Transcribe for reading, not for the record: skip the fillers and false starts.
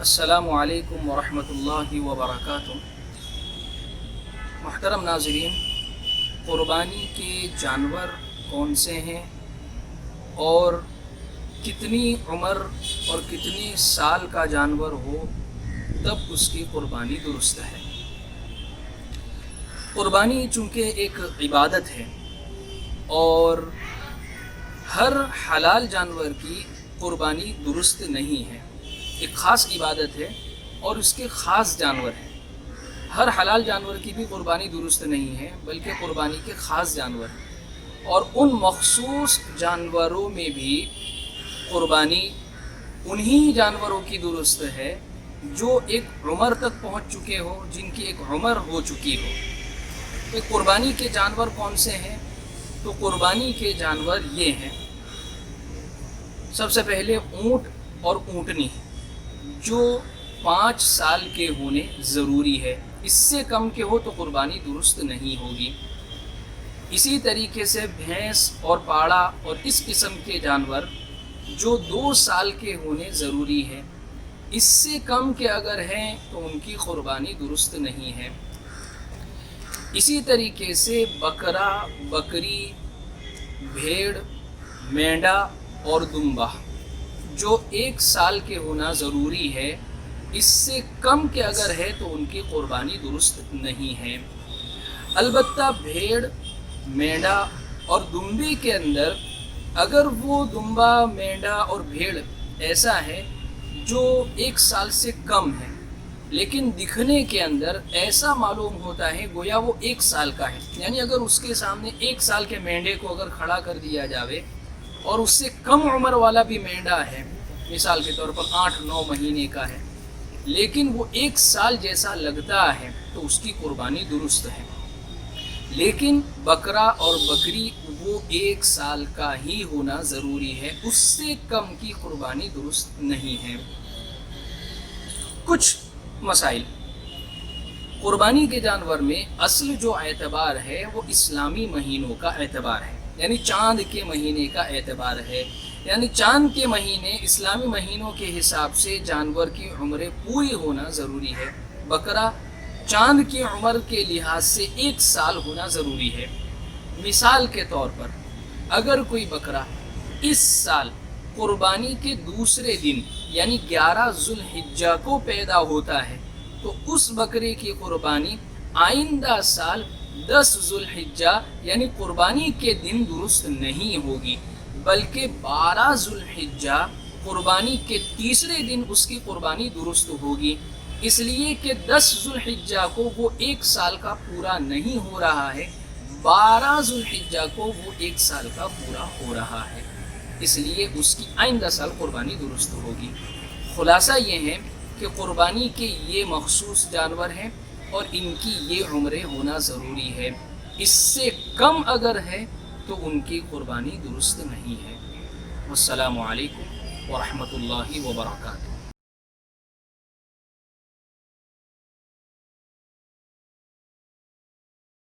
अस्सलामु अलैकुम वरहमतुल्लाहि वबरकातुह। मुहतरम नाज़रीन, क़ुरबानी के जानवर कौन से हैं और कितनी उम्र और कितने साल का जानवर हो तब उसकी क़ुरबानी दुरुस्त है। क़ुरबानी चूँकि एक इबादत है और हर हलाल जानवर की क़ुरबानी दुरुस्त नहीं है। एक ख़ास इबादत है और उसके ख़ास जानवर हैं। हर हलाल जानवर की भी क़ुरबानी दुरुस्त नहीं है, बल्कि क़ुरबानी के ख़ास जानवर हैं और उन मख़सूस जानवरों में भी क़ुरबानी उन्हीं जानवरों की दुरुस्त है जो एक उम्र तक पहुँच चुके हो, जिनकी एक उम्र हो चुकी हो। तो क़ुरबानी के जानवर कौन से हैं? तो क़ुरबानी के जानवर ये हैं। सबसे पहले ऊँट और ऊँटनी, जो 5 साल के होने ज़रूरी है। इससे कम के हो तो क़ुरबानी दुरुस्त नहीं होगी। इसी तरीके से भैंस और पाड़ा और इस किस्म के जानवर जो 2 साल के होने ज़रूरी है। इससे कम के अगर हैं तो उनकी क़ुरबानी दुरुस्त नहीं है। इसी तरीके से बकरा, बकरी, भेड़, मेंढा और दुम्बा जो 1 साल के होना ज़रूरी है, इससे कम के अगर है तो उनकी क़ुरबानी दुरुस्त नहीं है। अलबत्ता भेड़, मेंढा और दुम्बे के अंदर अगर वो दुम्बा, मेंढा और भेड़ ऐसा है जो 1 साल से कम है, लेकिन दिखने के अंदर ऐसा मालूम होता है गोया वो 1 साल का है, यानी अगर उसके सामने 1 साल के मेंढे को अगर खड़ा कर दिया जावे और उससे कम उम्र वाला भी मेंढा है, मिसाल के तौर पर 8-9 महीने का है, लेकिन वो 1 साल जैसा लगता है, तो उसकी क़ुरबानी दुरुस्त है। लेकिन बकरा और बकरी वो 1 साल का ही होना ज़रूरी है, उससे कम की क़ुरबानी दुरुस्त नहीं है। कुछ मसाइल। क़ुरबानी के जानवर में असल जो एतबार है वो इस्लामी महीनों का एतबार है, यानी चाँद के महीने का एतबार है। यानी चाँद के महीने इस्लामी महीनों के हिसाब से जानवर की उम्र पूरी होना ज़रूरी है। बकरा चाँद की उम्र के लिहाज से 1 साल होना ज़रूरी है। मिसाल के तौर पर अगर कोई बकरा इस साल क़ुरबानी के दूसरे दिन यानी 11 ज़ुल्हिज्जा को पैदा होता है, तो उस बकरे की क़ुरबानी आइंदा साल 10 ज़ुल्हिज्जा यानी क़ुरबानी के दिन दुरुस्त नहीं होगी, बल्कि 12 ज़ुल्हिज्जा क़ुरबानी के तीसरे दिन उसकी क़ुरबानी दुरुस्त होगी। इसलिए कि 10 ज़ुल्हिज्जा को वो 1 साल का पूरा नहीं हो रहा है, 12 ज़ुल्हिज्जा को वो 1 साल का पूरा हो रहा है, इसलिए उसकी आइंदा साल क़ुरबानी दुरुस्त होगी। ख़ुलासा ये है कि क़ुरबानी के ये मख़सूस जानवर हैं और इनकी ये उम्रें होना ज़रूरी है। इससे कम अगर है तो उनकी क़ुरबानी दुरुस्त नहीं है। वस्सलामु अलैकुम वरहमतुल्लाहि वबरकातुहू।